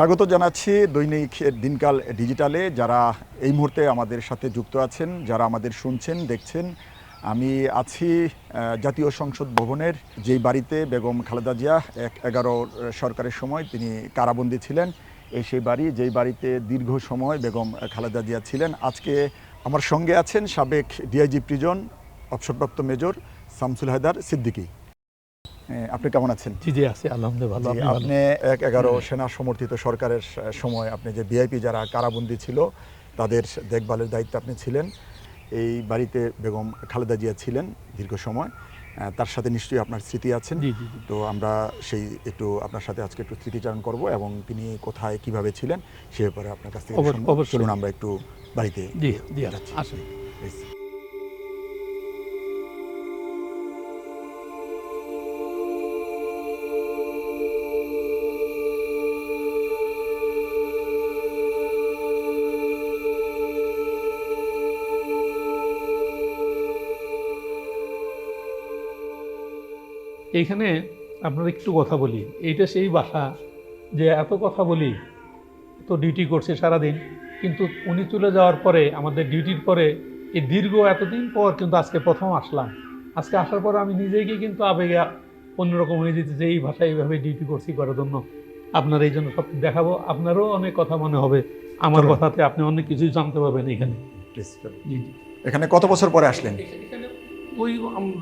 স্বাগত জানাচ্ছি দৈনিক দিনকাল ডিজিটালে। যারা এই মুহূর্তে আমাদের সাথে যুক্ত আছেন, যারা আমাদের শুনছেন দেখছেন, আমি আছি জাতীয় সংসদ ভবনের যেই বাড়িতে বেগম খালেদা জিয়া 11 সরকারের সময় তিনি কারাবন্দী ছিলেন। সেই বাড়ি, যেই বাড়িতে দীর্ঘ সময় বেগম খালেদা জিয়া ছিলেন। আজকে আমার সঙ্গে আছেন সাবেক ডিআইজি প্রিজন অবসরপ্রাপ্ত মেজর শামসুল হায়দার সিদ্দিকী। আপনি কেমন আছেন? জি জি আছি আলহামদুলিল্লাহ। আপনি 11 সেনা সমর্থিত সরকারের সময় আপনি যে ভিআইপি যারা কারাবন্দী ছিল তাদের দেখভালের দায়িত্বে আপনি ছিলেন। এই বাড়িতে বেগম খালেদা জিয়া ছিলেন দীর্ঘ সময়, তার সাথে নিশ্চয়ই আপনার স্মৃতি আছেন। তো আমরা সেই একটু আপনার সাথে আজকে একটু স্মৃতিচারণ করব এবং তিনি কোথায় কিভাবে ছিলেন সে ব্যাপারে আপনার কাছ থেকে চলুন আমরা একটু বাড়িতে যাচ্ছি। এইখানে আপনার একটু কথা বলি, এইটা সেই বাসা যে এত কথা বলি, তো ডিউটি করছে সারাদিন, কিন্তু উনি চলে যাওয়ার পরে আমাদের ডিউটির পরে এই দীর্ঘ এতদিন পর কিন্তু আজকে প্রথম আসলাম। আজকে আসার পর আমি নিজেকে কিন্তু আবেগে অন্যরকম হয়ে যেতে যে এই ভাষায় এইভাবে ডিউটি করছি করার জন্য। আপনার এই জন্য সব দেখাবো, আপনারও অনেক কথা মনে হবে আমার কথাতে, আপনি অনেক কিছুই জানতে পারবেন এখানে। জি জি। এখানে কত বছর পরে আসলেন? ওই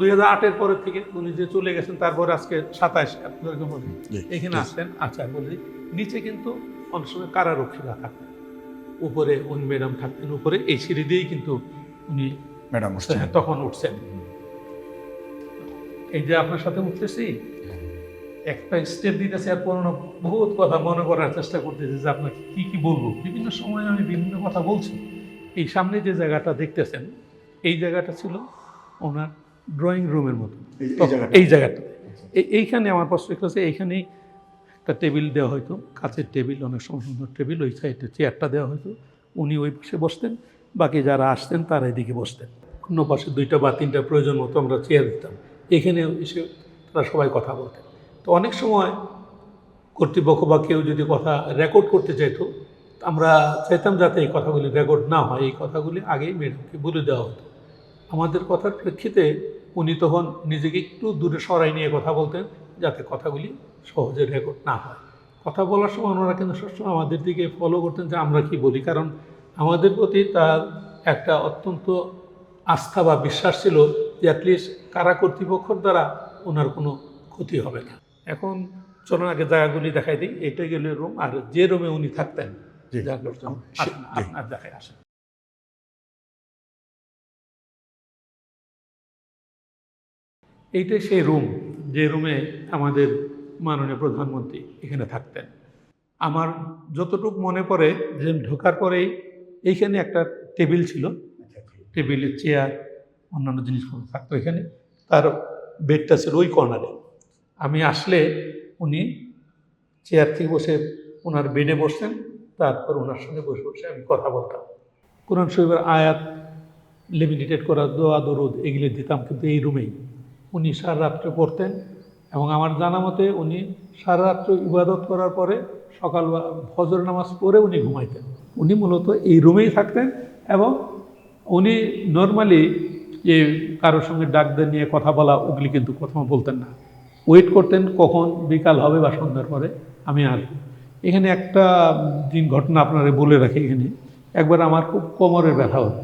2008-এর পরের থেকে উনি যে চলে গেছেন, তারপরে আজকে 27 এখানে আসলেন। আচ্ছা বলি, নিচে কিন্তু অনেক সময় কারারক্ষীরা থাকতেন, উপরে উনি ম্যাডাম থাকতেন, উপরে এই সিঁড়ি দিয়েই কিন্তু উনি ম্যাডাম তখন উঠছেন। এই যে আপনার সাথে উঠতেছি, একটা স্টেপ দিতেছি আর পুরোনো বহুত কথা মনে করার চেষ্টা করতেছি যে আপনাকে কি কি বলবো। বিভিন্ন সময় আমি বিভিন্ন কথা বলছি। এই সামনে যে জায়গাটা দেখতেছেন, এই জায়গাটা ছিল ওনার ড্রয়িং রুমের মতো। এই জায়গাটা এইখানে আমার প্রশ্ন হচ্ছে, এইখানেই একটা টেবিল দেওয়া হয়তো, কাঁচের টেবিল, অনেক সময় সুন্দর টেবিল, ওই সাইডে চেয়ারটা দেওয়া হয়তো, উনি ওই পাশে বসতেন, বাকি যারা আসতেন তারা এদিকে বসতেন। অন্য পাশে 2টা বা 3টা প্রয়োজন মতো আমরা চেয়ার দিতাম, এখানে এসে তারা সবাই কথা বলতেন। তো অনেক সময় কর্তৃপক্ষ বা কেউ যদি কথা রেকর্ড করতে চাইতো, আমরা চাইতাম যাতে এই কথাগুলি রেকর্ড না হয়, এই কথাগুলি আগেই ম্যাডামকে বলে দেওয়া হতো। আমাদের কথার প্রেক্ষিতে উনি তখন নিজেকে একটু দূরে সরাই নিয়ে কথা বলতেন, যাতে কথাগুলি সহজে রেকর্ড না হয়। কথা বলার সময় ওনারা কিন্তু সবসময় আমাদের দিকে ফলো করতেন যে আমরা কি বলি, কারণ আমাদের প্রতি তার একটা অত্যন্ত আস্থা বা বিশ্বাস ছিল যে অ্যাটলিস্ট কারা কর্তৃপক্ষের দ্বারা ওনার কোনো ক্ষতি হবে না। এখন চলুন আগে জায়গাগুলি দেখাই দিই। এটাই গেলে রুম, আর যে রুমে উনি থাকতেন আপনার দেখায় আসেন। এইটাই সেই রুম, যে রুমে আমাদের মাননীয় প্রধানমন্ত্রী এখানে থাকতেন। আমার যতটুকু মনে পড়ে যে ঢোকার পরেই এইখানে একটা টেবিল ছিল, টেবিলের চেয়ার অন্যান্য জিনিসপত্র থাকতো এখানে, তার বেডটা ছিল ওই কর্নারে। আমি আসলে উনি চেয়ার থেকে বসে ওনার বেডে বসতেন, তারপর ওনার সঙ্গে বসে বসে আমি কথা বলতাম। কোরআন শরীফের আয়াত, লেমিনেটেড করা দোয়া দরুদ এগুলি দিতাম কিন্তু এই রুমেই। উনি সারা রাত্রে পড়তেন এবং আমার জানা মতে উনি সারা রাত্রে ইবাদত করার পরে সকাল ফজর নামাজ পড়ে উনি ঘুমাইতেন। উনি মূলত এই রুমেই থাকতেন এবং উনি নর্মালি যে কারোর সঙ্গে ডাকদের নিয়ে কথা বলা ওগুলি কিন্তু কথা বলতেন না, ওয়েট করতেন কখন বিকাল হবে বা সন্ধ্যার পরে আমি আসবো। এখানে একটা দিন ঘটনা আপনারা বলে রাখি। এখানে একবার আমার খুব কোমরের ব্যথা হতো,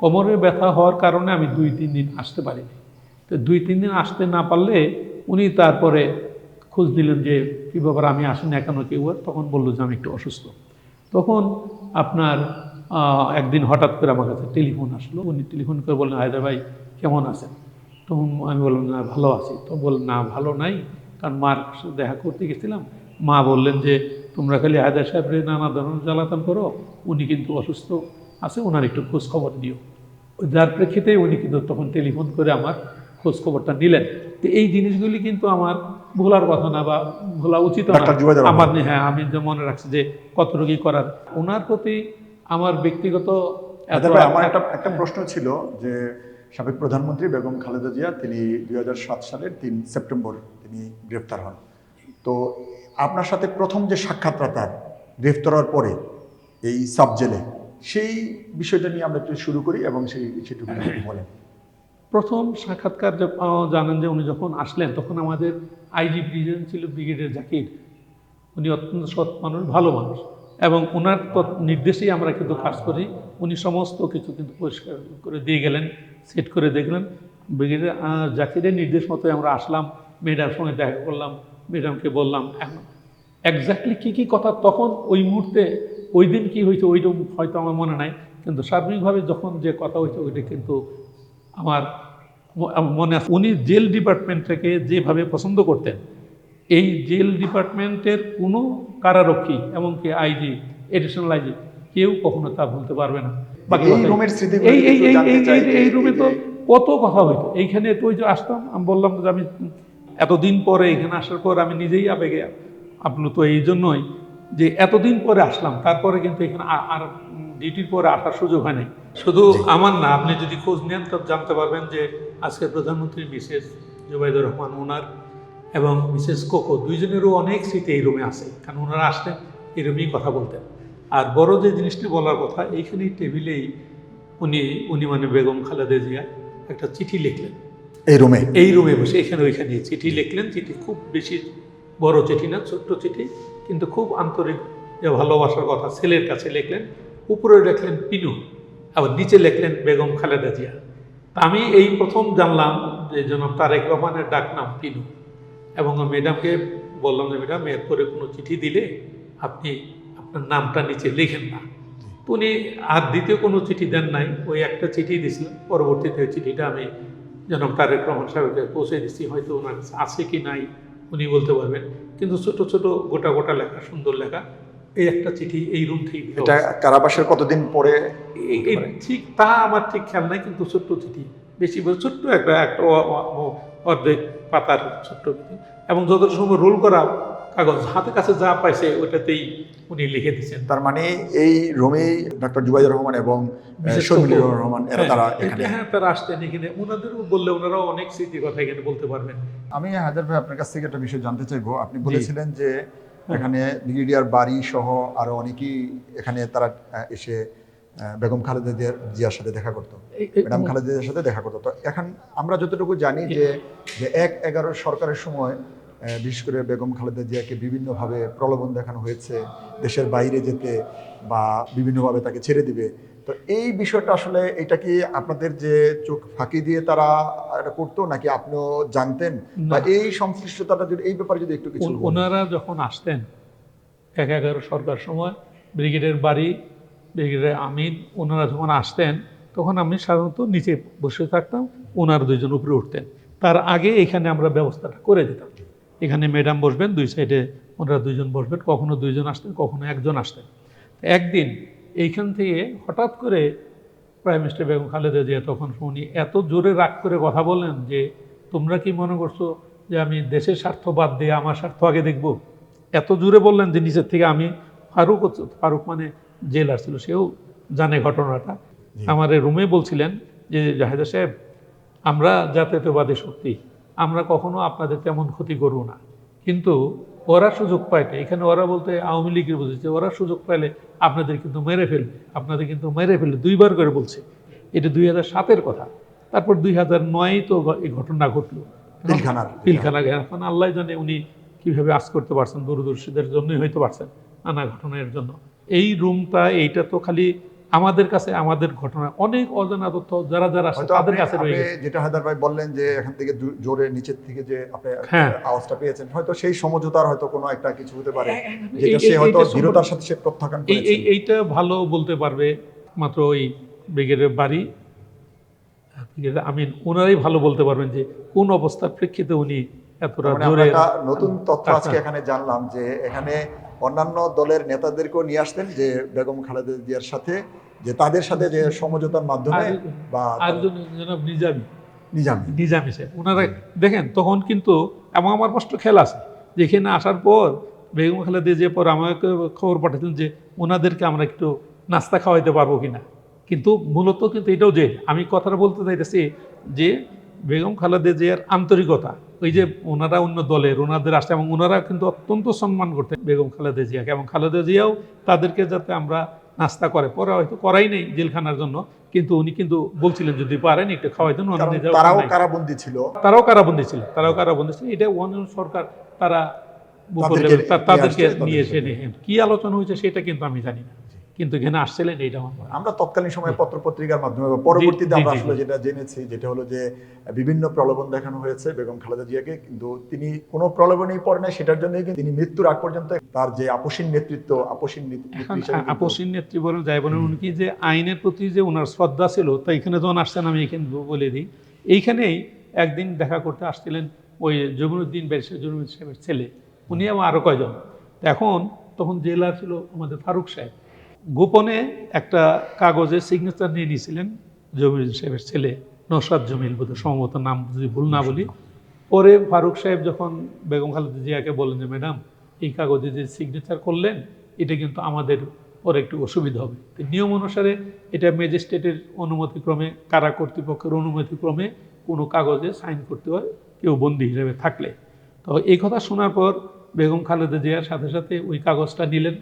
কোমরের ব্যথা হওয়ার কারণে আমি 2-3 দিন আসতে পারিনি। তো 2-3 দিন আসতে না পারলে উনি তারপরে খোঁজ দিলেন যে কী ব্যাপার আমি আসিনি এখনও কেউ, তখন বললো যে আমি একটু অসুস্থ। তখন আপনার একদিন হঠাৎ করে আমার কাছে টেলিফোন আসলো। উনি টেলিফোন করে বললেন, হায়দার ভাই কেমন আছেন? তখন আমি বললাম না ভালো আছি। তো বললেন না ভালো নাই, কারণ মার সাথে দেখা করতে গেছিলাম। মা বললেন যে তোমরা খালি হায়দার সাহেবরে নানা ধরনের জ্বালাতন করো, উনি কিন্তু অসুস্থ আছে, ওনার একটু খোঁজ খবর দিও। যার প্রেক্ষিতে উনি কিন্তু তখন টেলিফোন করে আমার খোঁজ খবরটা নিলেন। তো এই জিনিসগুলি কিন্তু আমার ভোলার কথা না বা ভোলা উচিত না আমার। হ্যাঁ, আমি যে মনে রাখছি যে কতটুকু করার ওনার প্রতি আমার ব্যক্তিগত। আমার একটা প্রশ্ন ছিল যে সাবেক প্রধানমন্ত্রী বেগম খালেদা জিয়া তিনি 2007 সালের 3 সেপ্টেম্বর তিনি গ্রেফতার হন। তো আপনার সাথে প্রথম যে সাক্ষাৎটা তার গ্রেফতার হওয়ার পরে এই সাব জেলে, সেই বিষয়টা নিয়ে আমরা একটু শুরু করি এবং সেটুকু বলেন। প্রথম সাক্ষাৎকার জানেন যে উনি যখন আসলেন তখন আমাদের আইজি প্রেসিডেন্ট ছিল ব্রিগেডিয়ার জাকির। উনি অত্যন্ত সৎ মানুষ, ভালো মানুষ, এবং ওনার নির্দেশেই আমরা কিন্তু কাজ করি। উনি সমস্ত কিছু কিন্তু পরিষ্কার করে দিয়ে গেলেন, সেট করে দেখলেন। ব্রিগেডিয়ার জাকিরের নির্দেশ মতোই আমরা আসলাম, ম্যাডামের সঙ্গে দেখা করলাম, ম্যাডামকে বললাম এখন এক্স্যাক্টলি কী কথা তখন ওই মুহূর্তে ওই দিন কী হয়েছে ওইরকম হয়তো আমার মনে নাই, কিন্তু সার্বিকভাবে যখন যে কথা হয়েছে ওইটা কিন্তু আমার মনে আছে। উনি জেল ডিপার্টমেন্ট থেকে যেভাবে পছন্দ করতেন, এই জেল ডিপার্টমেন্টের কোনো কারারক্ষী এমনকি আইজি, এডিশনাল আইজি কেউ কখনো তা বলতে পারবে না। এই রুমে তো কত কথা হইতো। এইখানে তো ওই যে আসতাম, আমি বললাম যে আমি এতদিন পরে এখানে আসার পর আমি নিজেই আবেগে আপনার তো এই জন্যই যে এতদিন পরে আসলাম, তারপরে কিন্তু এখানে আর ডিউটির পরে আসার সুযোগ হয় নাই। শুধু আমার না, আপনি যদি খোঁজ নেন তবে জানতে পারবেন যে আজকে প্রধানমন্ত্রী মিসেস জুবাইদুর রহমান ওনার এবং মিসেস কোকো দুইজনেরও অনেক স্মৃতি এই রুমে আছে, কারণ ওনারা আসতেন এই রুমেই কথা বলতেন। আর বড় যে জিনিসটি বলার কথা, এইখানেই টেবিলেই উনি মানে বেগম খালেদা জিয়া একটা চিঠি লিখলেন এই রুমে বসে, এখানে ওইখানে চিঠি লিখলেন। চিঠি খুব বেশি বড় চিঠি না, ছোট্ট চিঠি, কিন্তু খুব আন্তরিক যে ভালোবাসার কথা ছেলের কাছে লিখলেন। উপরে লিখলেন পিনু, আবার নিচে লিখলেন বেগম খালেদা জিয়া। তা আমি এই প্রথম জানলাম যে জনাব তারেক রহমানের ডাক নাম পিনু, এবং ম্যাডামকে বললাম যে ম্যাডাম এরপরে কোনো চিঠি দিলে আপনি আপনার নামটা নিচে লেখেন না। তো উনি আর দ্বিতীয় কোনো চিঠি দেন নাই, ওই একটা চিঠি দিয়েছিলেন। পরবর্তীতে ওই চিঠিটা আমি জনাব তারেক রহমান সাহেবকে পৌঁছে দিচ্ছি, হয়তো ওনার কাছে আছে কি নাই উনি বলতে পারবেন, কিন্তু ছোট ছোট গোটা গোটা লেখা, সুন্দর লেখা। এই একটা চিঠি এই রুম থেকে, এটা কারাবাসের কতদিন পরে ঠিক তা আমার ঠিক খেয়াল নাই, কিন্তু ছোট্ট চিঠি, বেশি ছোট্ট একটা অর্ধেক পাতার ছোট্ট, এবং যত সময় রোল করা কাগজ হাতের কাছে যা পাইছে ওইটাতেই উনি লিখে দিচ্ছেন। তার মানে এই রুমেই ডক্টর জুবাইদুর রহমান এবং শর্মিলুর রহমান তারা এখানে, হ্যাঁ তারা আসতেন এখানে। ওনাদেরও বললে ওনারাও অনেক স্মৃতির কথা এখানে বলতে পারবেন। আমি হায়দার ভাই আপনার কাছ থেকে একটা বিষয় জানতে চাইবো। আপনি বলেছিলেন যে এখানে ব্রিগেডিয়ার বাড়ি সহ আরো অনেকেই এখানে তারা এসে বেগম খালেদা জিয়ার সাথে দেখা করতো, ম্যাডাম খালেদা জিয়ার সাথে দেখা করতো। তো এখন আমরা যতটুকু জানি যে ১/১১ সরকারের সময় বিশেষ করে বেগম খালেদা জিয়াকে বিভিন্নভাবে প্রলোভন দেখানো হয়েছে দেশের বাইরে যেতে বা বিভিন্নভাবে তাকে ছেড়ে দিবে। তো এই বিষয়টা আসলে এটা কি আপনাদের যে চোখ ফাঁকি দিয়ে তারা এটা করতো, নাকি আপনিও জানতেন, বা এই সংশ্লিষ্টতাটা যদি এই ব্যাপারে যদি একটু কিছু। ওনারা যখন আসতেন ১/১১ সরকার সময়, ব্রিগেডের বাড়ি, ব্রিগেডের আমিন, ওনারা যখন আসতেন তখন আমি সাধারণত নিচে বসে থাকতাম, ওনারা দুইজন উপরে উঠতেন। তার আগে এখানে আমরা ব্যবস্থাটা করে দিতাম। এখানে ম্যাডাম বসবেন, দুই সাইডে ওনারা দুইজন বসবেন, কখনো দুইজন আসতেন, কখনো একজন আসতেন। একদিন এইখান থেকে হঠাৎ করে প্রাইম মিনিস্টার বেগম খালেদা জিয়া তখন উনি এত জোরে রাগ করে কথা বললেন যে তোমরা কি মনে করছো যে আমি দেশের স্বার্থ বাদ দিয়ে আমার স্বার্থ আগে দেখব? এত জোরে বললেন যে নিচের থেকে আমি ফারুক মানে জেলার ছিল, সেও জানে ঘটনাটা, আমার রুমে বলছিলেন যে জাহেদা সাহেব, আমরা জাতীয়তাবাদী শক্তি, আমরা কখনো আপনাদের তেমন ক্ষতি করব না, কিন্তু ওরা সুযোগ পাইলে, এখানে ওরা বলতে আওয়ামী লীগের বুঝেছে, ওরা সুযোগ পাইলে আপনাদের কিন্তু মেরে ফেলবে, দুইবার করে বলছে। এটা 2007-এর কথা। তারপর 2009 তো এই ঘটনা ঘটলো পিলখানা। এখন আল্লাহ জানে উনি কিভাবে আজ করতে পারছেন, দূরদর্শীদের জন্যই হইতে পারছেন, নানা ঘটনার জন্য। এই রুমটা এইটা তো খালি আমাদের কাছে, আমাদের ঘটনা অনেক অজানা তথ্য যারা আসে তাদের কাছে রয়ে গেছে। যেটা হায়দার ভাই বললেন যে এখান থেকে জোরে নিচের থেকে যে আপনি আওয়াজটা পেয়েছেন, হয়তো সেই সমঝোতার হয়তো কোনো একটা কিছু হতে পারে, যেটা সে হয়তো দৃঢ়তার সাথে সে প্রত্যাখ্যান করেছে। এইটা ভালো বলতে পারবে মাত্র ওই ব্রিগেডের বাড়ি, ব্রিগেডের আমিন, ওনারাই ভালো বলতে পারবেন যে কোন অবস্থার প্রেক্ষিতে উনি এতটা জোরে। নতুন তথ্য আজকে এখানে জানলাম যে এখানে অন্যান্য দলের নেতাদেরকেও নিয়ে আসতেন, যে বেগম খালেদা জিয়ার সাথে, যে তাদের সাথে যে সমঝোতার মাধ্যমে, বা আরেকজন জনাব নিজামী সাহেব, ওনারা দেখেন তখন কিন্তু এমন আমার কষ্ট খেয়াল আছে যে এখানে আসার পর বেগম খালেদা জিয়া পর আমাকে খবর পাঠাতেন যে ওনাদেরকে আমরা একটু নাস্তা খাওয়াইতে পারবো কিনা। কিন্তু মূলত কিন্তু এটাও যে আমি কথাটা বলতে চাইতেছি যে বেগম খালেদা জিয়ার আন্তরিকতা, ওই যে ওনারা অন্য দলের ওনাদের আসছে এবং ওনারা কিন্তু অত্যন্ত সম্মান করতেন বেগম খালেদা জিয়াকে, এবং খালেদা জিয়াও তাদেরকে যাতে আমরা নাস্তা করে, পরে হয়তো করাই নেই জেলখানার জন্য, কিন্তু উনি কিন্তু বলছিলেন যদি পারেন একটু খাওয়াই দেন। তারাও কারাবন্দী ছিল, তারাও কারাবন্দী ছিল। এটা সরকার তারা তাদেরকে নিয়ে এসে কি আলোচনা হয়েছে সেটা কিন্তু আমি জানি না, কিন্তু এখানে আসছিলেন এইটা আমরা তৎকালীন সময়ে পত্রপত্রিকার মাধ্যমে পরবর্তীতে আমরা আসলে যেটা জেনেছি যেটা হলো যে বিভিন্ন প্রলোভন দেখানো হয়েছে বেগম খালেদা জিয়াকে, কিন্তু তিনি কোনো প্রলোভনেই পড়ে না। সেটার জন্যই কিন্তু তিনি মৃত্যুর আগ পর্যন্ত তার যে আপসীন নেতৃত্ব আপসীন নেত্রী বলে যাই বলেন, উনি কি যে আইনের প্রতি যে ওনার শ্রদ্ধা ছিল, তা এখানে যখন আসছেন আমি এখানে বলে দিই, এইখানেই একদিন দেখা করতে আসছিলেন ওই জমিরুদ্দিন ব্যারিস্টার জমিরুদ্দিন সাহেবের ছেলে, উনি এবং আরও কয়জন। তখন জেলার ছিল আমাদের ফারুক সাহেব, গোপনে একটা কাগজে সিগনেচার নিয়ে নিয়েছিলেন জমিরুদ্দিন সাহেবের ছেলে নওশাদ জমিল, বোধহয় সম্ভবত নাম যদি ভুল না বলি। পরে ফারুক সাহেব যখন বেগম খালেদা জিয়াকে বললেন যে ম্যাডাম এই কাগজে যে সিগনেচার করলেন এটা কিন্তু আমাদের পরে একটু অসুবিধা হবে, নিয়ম অনুসারে এটা ম্যাজিস্ট্রেটের অনুমতিক্রমে, কারা কর্তৃপক্ষের অনুমতিক্রমে কোনো কাগজে সাইন করতে হয় কেউ বন্দী হিসেবে থাকলে। তো এই কথা শোনার পর বেগম খালেদা জিয়ার সাথে সাথে ওই কাগজটা নিলেন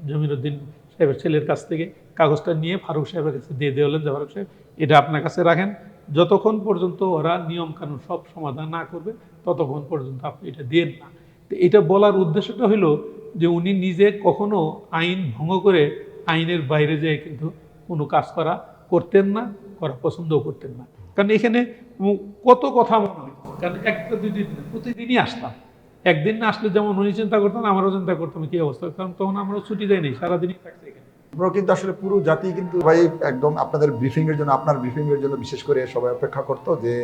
জমিরুদ্দিন সাহেবের ছেলের কাছ থেকে, কাগজটা নিয়ে ফারুক সাহেবের কাছে দিয়ে দিলেন যে ফারুক সাহেব এটা আপনার কাছে রাখেন, যতক্ষণ পর্যন্ত ওরা নিয়ম কানুন সব সমাধান না করবে ততক্ষণ পর্যন্ত আপনি এটা দিয়েন না। তো এটা বলার উদ্দেশ্যটা হলো যে উনি নিজে কখনো আইন ভঙ্গ করে আইনের বাইরে যেয়ে কিন্তু কোনো কাজ করতেন না, করা পছন্দও করতেন না। কারণ এখানে কত কথা মনে হয়, কারণ একটা দুই দিন প্রতিদিনই আসতাম, একদিন না আসলে যেমন উনি চিন্তা করতেন আমারও চিন্তা করতাম কি অবস্থা, কারণ তখন আমরা ছুটি যাই নেই, সারাদিনই থাকছি এখানে। আমরা কিন্তু আসলে পুরো জাতি কিন্তু ভাই একদম আপনাদের ব্রিফিং এর জন্য, আপনার ব্রিফিং এর জন্য বিশেষ করে সবাই অপেক্ষা করতো যে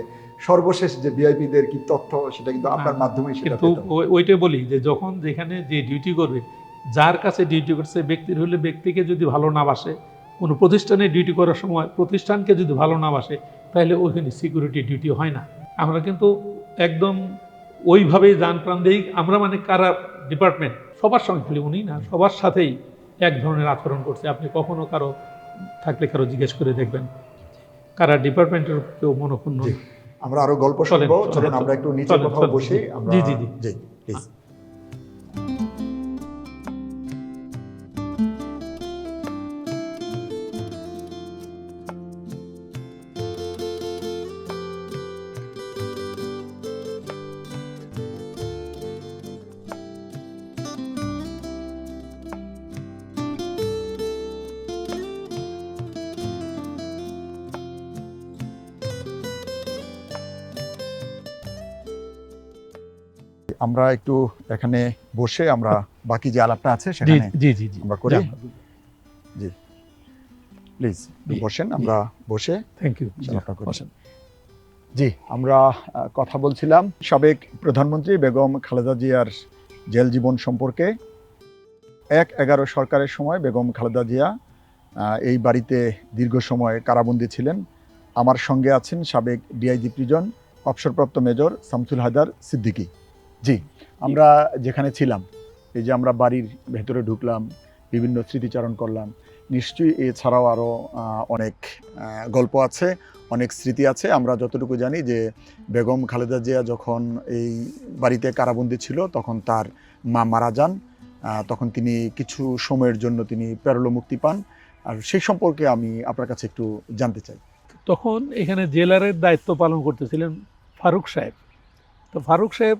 সর্বশেষ যে ভিআইপিদের কি তথ্য সেটা কিন্তু আপনার মাধ্যমেই সেটা কিন্তু ওইটাই বলি যে যখন যেখানে যে ডিউটি করবে, যার কাছে ডিউটি করছে ব্যক্তির হলে ব্যক্তিকে যদি ভালো না বাসে, কোনো প্রতিষ্ঠানে ডিউটি করার সময় প্রতিষ্ঠানকে যদি ভালো না বাসে, তাহলে ওইখানে সিকিউরিটি ডিউটি হয় না। আমরা কিন্তু একদম ওইভাবেই যান প্রাণ দিই আমরা, মানে কারা ডিপার্টমেন্ট সবার সঙ্গে, খালি উনি না সবার সাথেই এক ধরনের আচরণ করছে। আপনি কখনো কারো থাকলে কারো জিজ্ঞেস করে দেখবেন, কারা ডিপার্টমেন্টের কেউ মনোক্ষুণ্ণ। আমরা আরো গল্প শুনবো, চলুন আমরা একটু নিচে কোথাও বসি। জি জি জি প্লিজ। আমরা একটু এখানে বসে আমরা বাকি যে আলাপটা আছে সেখানে আমরা করি। জি প্লিজ বসেন, আমরা বসে থ্যাংক ইউ বসেন। জি আমরা কথা বলছিলাম সাবেক প্রধানমন্ত্রী বেগম খালেদা জিয়ার জেল জীবন সম্পর্কে। ১/১১ সরকারের সময় বেগম খালেদা জিয়া এই বাড়িতে দীর্ঘ সময় কারাবন্দী ছিলেন। আমার সঙ্গে আছেন সাবেক ডিআইজি প্রিজন অবসরপ্রাপ্ত মেজর শামসুল হায়দার সিদ্দিকী। জি আমরা যেখানে ছিলাম, এই যে আমরা বাড়ির ভেতরে ঢুকলাম, বিভিন্ন স্মৃতিচারণ করলাম, নিশ্চয়ই এছাড়াও আরও অনেক গল্প আছে, অনেক স্মৃতি আছে। আমরা যতটুকু জানি যে বেগম খালেদা জিয়া যখন এই বাড়িতে কারাবন্দী ছিল তখন তার মা মারা যান, তখন তিনি কিছু সময়ের জন্য তিনি প্যারোলে মুক্তি পান। আর সেই সম্পর্কে আমি আপনার কাছে একটু জানতে চাই। তখন এখানে জেলারের দায়িত্ব পালন করতেছিলেন ফারুক সাহেব। তো ফারুক সাহেব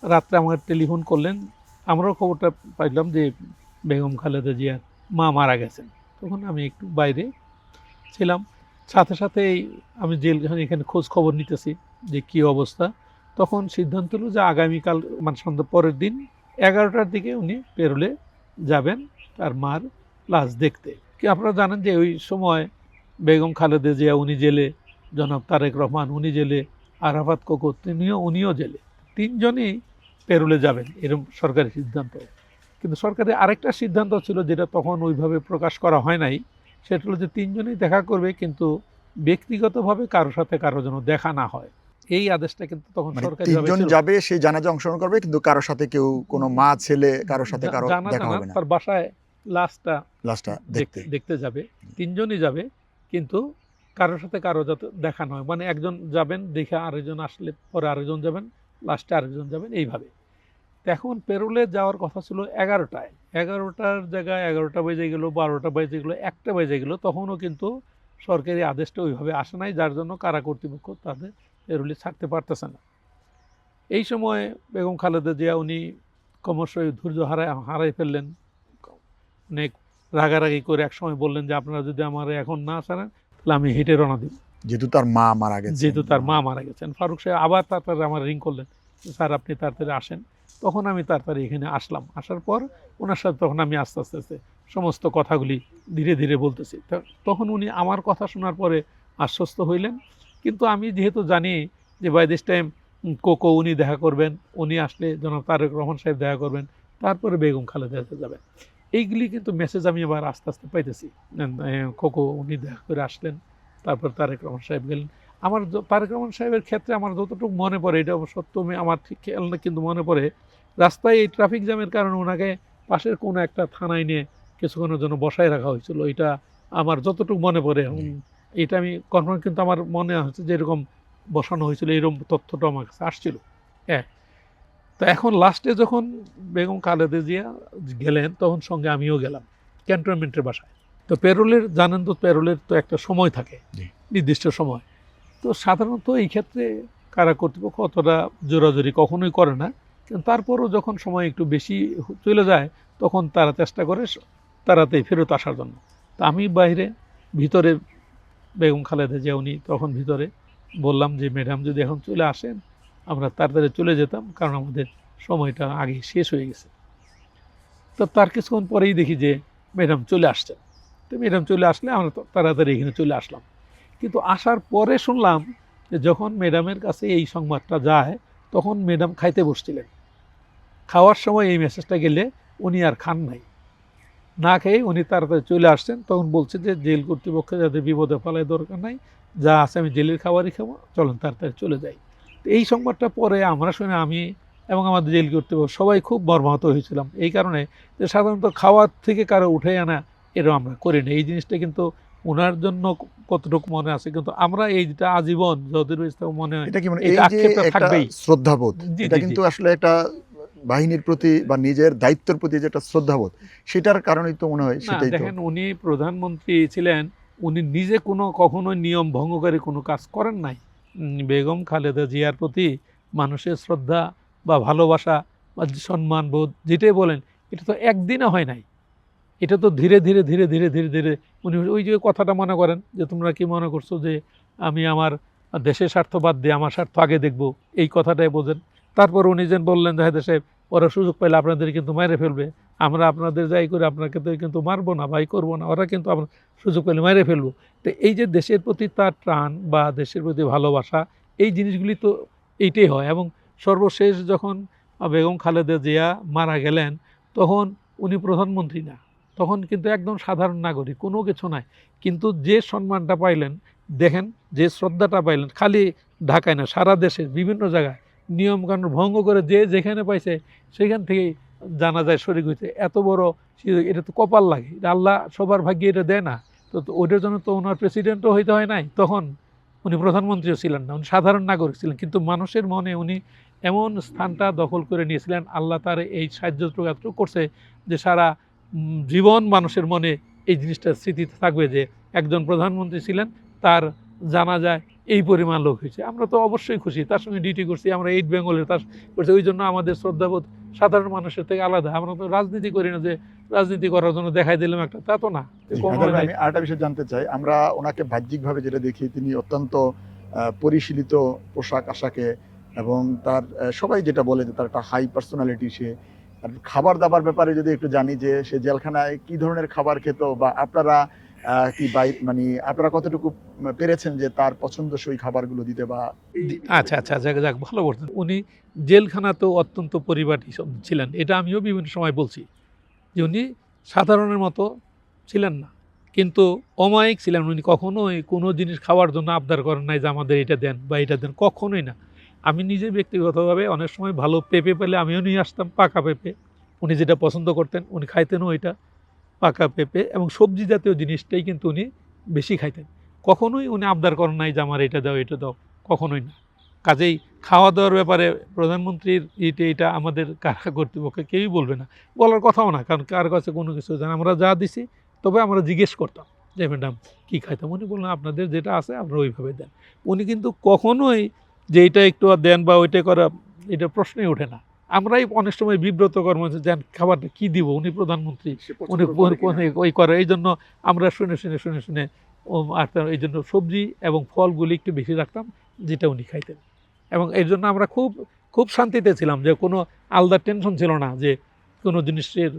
রাত্রে আমার টেলিফোন করলেন, আমরাও খবরটা পাইলাম যে বেগম খালেদা জিয়ার মা মারা গেছেন। তখন আমি একটু বাইরে ছিলাম, সাথে সাথেই আমি জেলখানে এখানে খোঁজ খবর নিতেছি যে কী অবস্থা। তখন সিদ্ধান্ত হলো যে আগামীকাল মানে সন্ধ্যা পরের দিন 11টার দিকে উনি পেরোলে যাবেন তার মার লাশ দেখতে। কি আপনারা জানেন যে ওই সময় বেগম খালেদা জিয়া উনি জেলে, জনাব তারেক রহমান উনি জেলে, আরাফাত কোকো উনিও জেলে, তিনজনই পেরোলে যাবেন এরকম সরকারি সিদ্ধান্ত। কিন্তু সরকারের আরেকটা সিদ্ধান্ত ছিল যেটা তখন ওইভাবে প্রকাশ করা হয় নাই, সেটা হলো যে তিনজনই দেখা করবে কিন্তু ব্যক্তিগতভাবে কারোর সাথে কারো যেন দেখা না হয়। এই আদেশটা কিন্তু তখন সরকারি তিনজন যাবে, সেই জানাজা অংশগ্রহণ করবে, কিন্তু কারোর সাথে কেউ কোনো মা ছেলে কারোর সাথে কারো দেখা হবে না। তার বাসায় লাশটা লাশটা দেখতে যাবে, তিনজনই যাবে, কিন্তু কারোর সাথে কারো যাতে দেখা নয়, মানে একজন যাবেন দেখে আরেকজন আসলে পরে আরেকজন যাবেন, লাস্টে আরেকজন যাবেন, এইভাবে। তো এখন পেরোলে যাওয়ার কথা ছিল 11টায়, 11টার জায়গায় 11টা বেজে গেলো, 12টা বেজে গেলো, 1টা বেজে গেলো, তখনও কিন্তু সরকারি আদেশটা ওইভাবে আসে নাই, যার জন্য কারা কর্তৃপক্ষ তাদের পেরোলে ছাড়তে পারতেছে না। এই সময় বেগম খালেদা জিয়া উনি ক্রমশ ধৈর্য হারাই ফেললেন, অনেক রাগারাগি করে এক সময় বললেন যে আপনারা যদি আমার এখন না ছাড়েন তাহলে আমি হেঁটে রওনা দিব, যেহেতু তার মা মারা গেছে। যেহেতু তার মা মারা গেছেন। ফারুক সাহেব আবার তাড়াতাড়ি আমার রিং করলেন, স্যার আপনি তাড়াতাড়ি আসেন। তখন আমি তাড়াতাড়ি এখানে আসলাম। আসার পর ওনার সাথে তখন আমি আস্তে আস্তে আস্তে সমস্ত কথাগুলি ধীরে ধীরে বলতেছি। তখন উনি আমার কথা শোনার পরে আশ্বস্ত হইলেন। কিন্তু আমি যেহেতু জানি যে বাই দিস টাইম কোকো উনি দেখা করবেন, উনি আসলে জনাব তারেক রহমান সাহেব দেখা করবেন, তারপরে বেগম খালেদা জিয়া যাবেন, এইগুলি কিন্তু মেসেজ আমি আবার আস্তে আস্তে পাইতেছি। কোকো উনি দেখা করে আসলেন, তারপর তারেক রহমান সাহেব গেলেন। আমার তারেক রহমান সাহেবের ক্ষেত্রে আমার যতটুকু মনে পড়ে, এটা সত্য আমার ঠিক খেয়াল না, কিন্তু মনে পড়ে রাস্তায় এই ট্রাফিক জ্যামের কারণে ওনাকে পাশের কোনো একটা থানায় নিয়ে কিছুক্ষণের জন্য বসায় রাখা হয়েছিল। এটা আমার যতটুকু মনে পড়ে, এটা আমি কনফার্ম, কিন্তু আমার মনে হচ্ছে যে এরকম বসানো হয়েছিল, এরকম তথ্যটা আমার কাছে আসছিল। হ্যাঁ, তো এখন লাস্টে যখন বেগম খালেদা জিয়া গেলেন তখন সঙ্গে আমিও গেলাম ক্যান্টনমেন্টের বাসায়। তো পেরোলের জানেন তো, পেরোলের তো একটা সময় থাকে, নির্দিষ্ট সময়। তো সাধারণত এই ক্ষেত্রে কারা কর্তৃপক্ষ অতটা জোরাজোরি কখনোই করে না, কিন্তু তারপরও যখন সময় একটু বেশি চলে যায় তখন তারা চেষ্টা করে তাড়াতাড়ি ফেরত আসার জন্য। তা আমি বাইরে, ভিতরে বেগম খালেদা জিয়া উনি তখন ভিতরে, বললাম যে ম্যাডাম যদি এখন চলে আসেন আমরা তাড়াতাড়ি চলে যেতাম, কারণ আমাদের সময়টা আগে শেষ হয়ে গেছে। তো তার কিছুক্ষণ পরেই দেখি যে ম্যাডাম চলে আসছেন। তো ম্যাডাম চলে আসলে আমরা তাড়াতাড়ি এখানে চলে আসলাম। কিন্তু আসার পরে শুনলাম যে যখন ম্যাডামের কাছে এই সংবাদটা যায় তখন ম্যাডাম খাইতে বসছিলেন। খাওয়ার সময় এই মেসেজটা গেলে উনি আর খান নাই, না খেয়ে উনি তাড়াতাড়ি চলে আসছেন। তখন বলছে যে জেল কর্তৃপক্ষ যাদের বিপদে ফেলায় দরকার নাই, যা আছে আমি জেলের খাবারই খাবো, চলেন তাড়াতাড়ি চলে যাই। তো এই সংবাদটা পরে আমরা শুনে আমি এবং আমাদের জেল কর্তৃপক্ষ সবাই খুব মর্মাহত হয়েছিলাম, এই কারণে যে সাধারণত খাওয়ার থেকে কারো উঠে আনা এরও আমরা করি না। এই জিনিসটা কিন্তু ওনার জন্য কতটুকু মনে আছে, কিন্তু আমরা এইটা আজীবন যতদিন মনে হয় এটা কি মানে এই এই যে আক্ষেপটা একটা থাকবেই। শ্রদ্ধাবোধ, জি, এটা জি, কিন্তু জি। আসলে একটা বাহিনীর প্রতি বা নিজের দায়িত্বের প্রতি যে একটা শ্রদ্ধাবোধ, সেটার কারণেই তো মনে হয় না সেটাই তো। দেখেন, উনি প্রধানমন্ত্রী ছিলেন, উনি নিজে কখনোই নিয়ম ভঙ্গকারী কোনো কাজ করেন নাই। বেগম খালেদা জিয়ার প্রতি মানুষের শ্রদ্ধা বা ভালোবাসা বা সম্মান বোধ যেটাই বলেন, এটা তো একদিনে হয় নাই, এটা তো ধীরে ধীরে ধীরে ধীরে ধীরে ধীরে উনি ওই যে কথাটা মনে করেন যে তোমরা কি মনে করছো যে আমি আমার দেশের স্বার্থ বাদ দিয়ে আমার স্বার্থ আগে দেখব, এই কথাটাই বোঝেন। তারপর উনি যেন বললেন জাহেদ সাহেব ওরা সুযোগ পাইলে আপনাদের কিন্তু মেরে ফেলবে, আমরা আপনাদের যাই করে আপনাকে তো কিন্তু মারবো না, ভাই করবো না, ওরা কিন্তু আমরা সুযোগ পেলে মেরে ফেলবো। তো এই যে দেশের প্রতি তার টান বা দেশের প্রতি ভালোবাসা, এই জিনিসগুলি তো এইটাই হয়। এবং সর্বশেষ যখন বেগম খালেদা জিয়া মারা গেলেন তখন উনি প্রধানমন্ত্রী না, তখন কিন্তু একদম সাধারণ নাগরিক, কোনো কিছু নাই, কিন্তু যে সম্মানটা পাইলেন, দেখেন যে শ্রদ্ধাটা পাইলেন, খালি ঢাকায় না সারা দেশের বিভিন্ন জায়গায় নিয়মকানুন ভঙ্গ করে যে যেখানে পাইছে সেখান থেকেই জানা যায় শরীক হয়েছে। এত বড় এটা তো কপাল লাগে, এটা আল্লাহ সবার ভাগ্যে এটা দেয় না। তো ওইটার জন্য তো ওনার প্রেসিডেন্টও হইতে হয় নাই, তখন উনি প্রধানমন্ত্রীও ছিলেন না, উনি সাধারণ নাগরিক ছিলেন, কিন্তু মানুষের মনে উনি এমন স্থানটা দখল করে নিয়েছিলেন। আল্লাহ তার এই সাহায্যটুকু এতটুকু করছে যে সারা জীবন মানুষের মনে এই জিনিসটা স্মৃতিতে থাকবে যে একজন প্রধানমন্ত্রী ছিলেন, তার জানা যায় এই পরিমাণ লোক হয়েছে। আমরা তো অবশ্যই খুশি, তার সঙ্গে ডিউটি করছি, আমরা 8 বেঙ্গলের তার করছি, ওই জন্য আমাদের শ্রদ্ধাবোধ সাধারণ মানুষের থেকে আলাদা। আমরা তো রাজনীতি করি না যে রাজনীতি করার জন্য দেখাই দিলাম একটা, তা তো না। আমি আরেকটা বিষয় জানতে চাই, আমরা ওনাকে বাহ্যিকভাবে যেটা দেখি তিনি অত্যন্ত পরিশীলিত পোশাক আশাকে, এবং তার সবাই যেটা বলে যে তার একটা হাই পার্সোনালিটি, সে আর খাবার দাবার ব্যাপারে যদি একটু জানি যে সে জেলখানায় কি ধরনের খাবার খেত, বা আপনারা কি মানে আপনারা কতটুকু পেরেছেন যে তার পছন্দসই খাবারগুলো দিতে, বা আচ্ছা আচ্ছা, যাক যাক, ভালো বলছেন। উনি জেলখানাতেও অত্যন্ত পরিপাটি ছিলেন, এটা আমিও বিভিন্ন সময় বলছি যে উনি সাধারণের মতো ছিলেন না, কিন্তু অমায়িক ছিলেন। উনি কখনোই কোনো জিনিস খাওয়ার জন্য আবদার করেন নাই যে আমাদের এটা দেন বা এটা দেন, কখনোই না। আমি নিজে ব্যক্তিগতভাবে অনেক সময় ভালো পেঁপে পেলে আমিও নিয়ে আসতাম, পাকা পেঁপে, উনি যেটা পছন্দ করতেন উনি খাইতেনও ওইটা, পাকা পেঁপে এবং সবজি জাতীয় জিনিসটাই কিন্তু উনি বেশি খাইতেন। কখনোই উনি আবদার করেন নাই যে আমার এটা দাও এটা দাও, কখনোই না। কাজেই খাওয়া দাওয়ার ব্যাপারে প্রধানমন্ত্রীর এটা আমাদের কারা কর্তৃপক্ষ কেউই বলবে না, বলার কথাও না, কারণ কার কাছে কোনো কিছু জানে আমরা যা দিছি। তবে আমরা জিজ্ঞেস করতাম যে ম্যাডাম কী খাইতাম, উনি বললেন আপনাদের যেটা আছে আপনারা ওইভাবে দেন। উনি কিন্তু কখনোই যে এটা একটু দেন বা ওইটা করা এটা প্রশ্নই ওঠে না। আমরাই অনেক সময় বিব্রত কর্ম দেন খাবারটা কী দিব, উনি প্রধানমন্ত্রী উনি ওই করে, এই জন্য আমরা শুনে শুনে শুনে শুনে আর এই জন্য সবজি এবং ফলগুলি একটু বেশি রাখতাম যেটা উনি খাইতেন। এবং এই জন্য আমরা খুব খুব শান্তিতে ছিলাম, যে কোনো আলাদা টেনশন ছিল না যে কোনো জিনিসের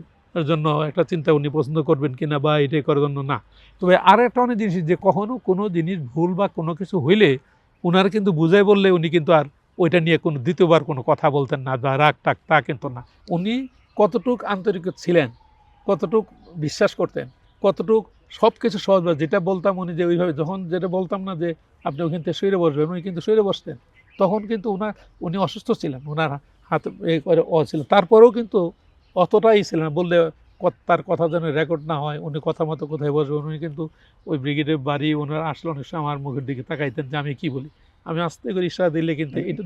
জন্য একটা চিন্তা উনি পছন্দ করবেন কিনা বা এটাই করার জন্য না। তবে আর একটা অনেক জিনিস যে কখনো কোনো জিনিস ভুল বা কোনো কিছু হইলে উনার কিন্তু বুঝাই বললে উনি কিন্তু আর ওইটা নিয়ে কোনো দ্বিতীয়বার কোনো কথা বলতেন না বা রাগ টাক তা কিন্তু না। উনি কতটুক আন্তরিক ছিলেন, কতটুক বিশ্বাস করতেন, কতটুক সব কিছু সহজভাবে যেটা বলতাম উনি যে ওইভাবে, যখন যেটা বলতাম না যে আপনি ওখান থেকে শুয়ে বসবেন, উনি কিন্তু শুয়ে বসতেন। তখন কিন্তু উনি অসুস্থ ছিলেন, ওনার হাত করে ছিল, তারপরেও কিন্তু অতটাই ছিলেন না, বললে তার কথা যেন রেকর্ড না হয়, উনি কথা মতো কোথায় বসবেন। উনি কিন্তু ওই ব্রিগেডের বাড়ি ওনার আসলে অনেক সময় আমার মুখের দিকে তাকাইতেন যে আমি কী বলি, আমি আস্তে করে ইশারা দিলে কিন্তু এটা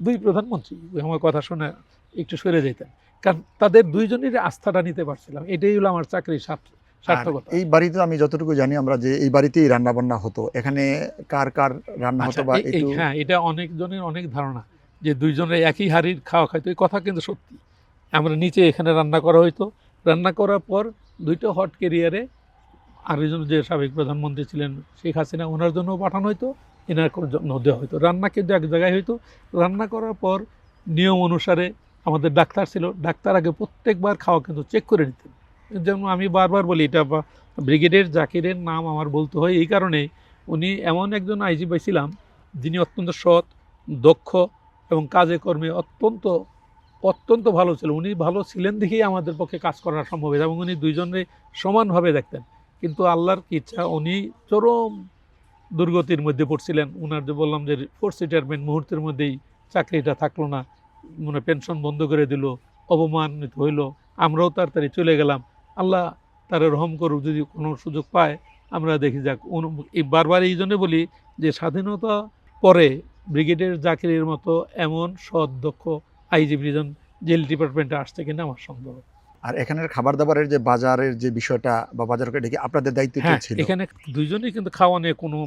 দুই প্রধানমন্ত্রী আমার কথা শুনে একটু সরে যেতেন, কারণ তাদের দুইজনের আস্থাটা নিতে পারছিলাম। এটাই হলো আমার চাকরির সার্থকতা। এই বাড়িতে আমি যতটুকু জানি আমরা যে এই বাড়িতেই রান্না বান্না হতো, এখানে কার কার রান্না হতো বা একটু হ্যাঁ, এটা অনেকজনের অনেক ধারণা যে দুইজনের একই হাড়ির খাওয়া খাইতো, এই কথা কিন্তু সত্যি। আমরা নিচে এখানে রান্না করা হইতো, রান্না করার পর দুইটা হট ক্যারিয়ারে আরেকজন যে সাবেক প্রধানমন্ত্রী ছিলেন শেখ হাসিনা, ওনার জন্য পাঠানো হইতো, এনার জন্য দেওয়া হইতো। রান্না কিন্তু এক জায়গায় হইতো। রান্না করার পর নিয়ম অনুসারে আমাদের ডাক্তার ছিল, ডাক্তার আগে প্রত্যেকবার খাওয়া কিন্তু চেক করে নিতেন। যেমন আমি বারবার বলি, এটা ব্রিগেডিয়ার জাকিরের নাম আমার বলতে হয় এই কারণেই, উনি এমন একজন আইজি পাইছিলাম যিনি অত্যন্ত সৎ, দক্ষ এবং কাজে কর্মে অত্যন্ত ভালো ছিল। উনি ভালো ছিলেন দেখেই আমাদের পক্ষে কাজ করা সম্ভব হয়েছে, এবং উনি দুইজনে সমানভাবে দেখতেন। কিন্তু আল্লাহর কি ইচ্ছা, উনি চরম দুর্গতির মধ্যে পড়ছিলেন। উনার যে বললাম যে ফোর্স রিটায়ারমেন্ট, মুহূর্তের মধ্যেই চাকরিটা থাকলো না, মানে পেনশন বন্ধ করে দিল, অপমানিত হইল, আমরাও তাড়াতাড়ি চলে গেলাম। আল্লাহ তারা রহম করুক, যদি কোনো সুযোগ পায় আমরা দেখি যাক। বারবার এই জন্য বলি যে স্বাধীনতা পরে ব্রিগেডিয়ার জাকিরের মতো এমন সৎ দক্ষ আইজি প্রিজন জেল ডিপার্টমেন্টে আসছে কিনা আমার সন্দেহ। আর এখানের খাবার দাবারের যে বাজারের যে বিষয়টা বা বাজার করে ডেকে আপনাদের দায়িত্ব ছিল? এখানে দুইজনেই কিন্তু খাওয়া নিয়ে কোনো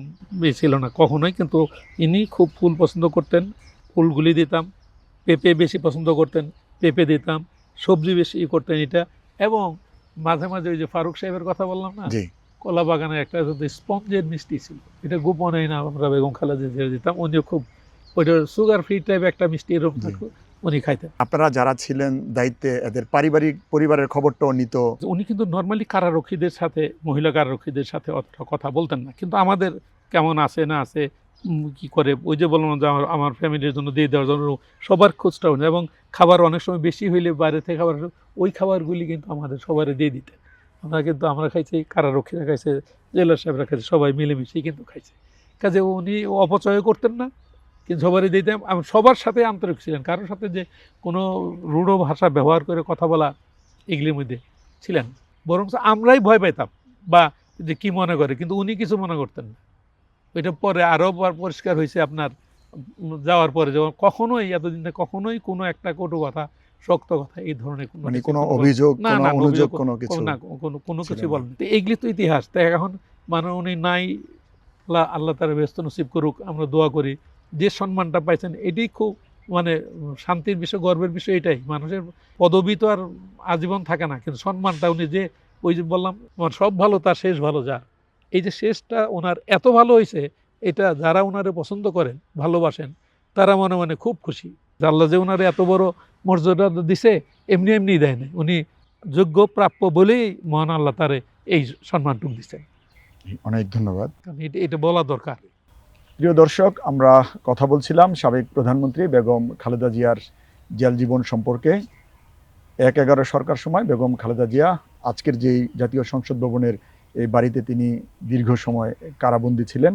ছিল না কখনোই, কিন্তু ইনি খুব ফুল পছন্দ করতেন, ফুলগুলি দিতাম। পেঁপে বেশি পছন্দ করতেন, পেঁপে দিতাম। সবজি বেশি করতেন এটা। এবং মাঝে মাঝে ওই যে ফারুক সাহেবের কথা বললাম না, কলা বাগানের একটা স্পঞ্জের মিষ্টি ছিল, এটা গোপনে না আমরা বেগম খালেদা জিয়া দিতাম। উনিও খুব ওইটা সুগার ফ্রি টাইপ একটা মিষ্টি এরকম থাকতো, উনি খাইতেন। আপনারা যারা ছিলেন দায়িত্বে এদের পরিবারের খবরটাও নিত? উনি কিন্তু নর্মালি কারারক্ষীদের সাথে, মহিলা কারারক্ষীদের সাথে অতটা কথা বলতেন না, কিন্তু আমাদের কেমন আছে না আছে কি করে, ওই যে বললাম যে আমার ফ্যামিলির জন্য দিয়ে দেওয়ার জন্য সবার খোঁজটাও নেই। এবং খাবার অনেক সময় বেশি হইলে বাইরে থেকে খাবার, ওই খাবারগুলি কিন্তু আমাদের সবারই দিয়ে দিতেন। আমরা খাইছি, কারারক্ষীরা খাইছে, জেলার সাহেবরা খাইছে, সবাই মিলেমিশেই কিন্তু খাইছে। কাজে উনি অপচয় করতেন না, কিন্তু সবারই দিতেন। সবার সাথে আন্তরিক ছিলেন, কারোর সাথে যে কোনো রূঢ় ভাষা ব্যবহার করে কথা বলা এগুলির মধ্যে ছিলেন। বরং আমরাই ভয় পাইতাম বা যে কি মনে করে, কিন্তু উনি কিছু মনে করতেন না। ওইটা পরে আরও পরিষ্কার হয়েছে আপনার যাওয়ার পরে, যখন কখনোই এতদিন কখনোই কোনো একটা কটু কথা, শক্ত কথা, এই ধরনের কোনো অভিযোগ কোনো কিছু বলেন। এগুলি তো ইতিহাস। তাই এখন উনি নাই, আল্লাহ তার ব্যস্ত নসিব করুক, আমরা দোয়া করি। যে সম্মানটা পাইছেন এটাই খুব শান্তির বিষয়, গর্বের বিষয়। এটাই, মানুষের পদবি তো আর আজীবন থাকে না, কিন্তু সম্মানটা উনি যে ওই যে বললাম সব ভালো তার শেষ ভালো যা, এই যে শেষটা ওনার এত ভালো হয়েছে, এটা যারা ওনারে পছন্দ করেন, ভালোবাসেন, তারা মনে মনে খুব খুশি। আল্লাহ যে ওনারে এত বড় মর্যাদা দিছে, এমনি এমনি দেয় না, উনি যোগ্য প্রাপ্য বলেই মহান আল্লাহ তারে এই সম্মানটুকু দিচ্ছেন। অনেক ধন্যবাদ। এটা বলা দরকার। প্রিয় দর্শক, আমরা কথা বলছিলাম সাবেক প্রধানমন্ত্রী বেগম খালেদা জিয়ার জেল জীবন সম্পর্কে। ১/১১ সরকার সময় বেগম খালেদা জিয়া আজকের যেই জাতীয় সংসদ ভবনের এই বাড়িতে তিনি দীর্ঘ সময় কারাবন্দী ছিলেন,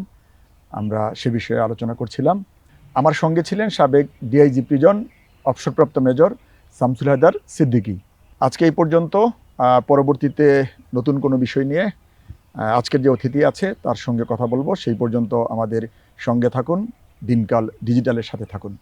আমরা সে বিষয়ে আলোচনা করছিলাম। আমার সঙ্গে ছিলেন সাবেক ডিআইজি প্রিজন অবসরপ্রাপ্ত মেজর শামসুল হায়দার সিদ্দিকী। আজকে এই পর্যন্ত। পরবর্তীতে নতুন কোনো বিষয় নিয়ে আজকের যে অতিথি আছে তার সঙ্গে কথা বলবো। সেই পর্যন্ত আমাদের সঙ্গে থাকুন, দিনকাল ডিজিটালের সাথে থাকুন।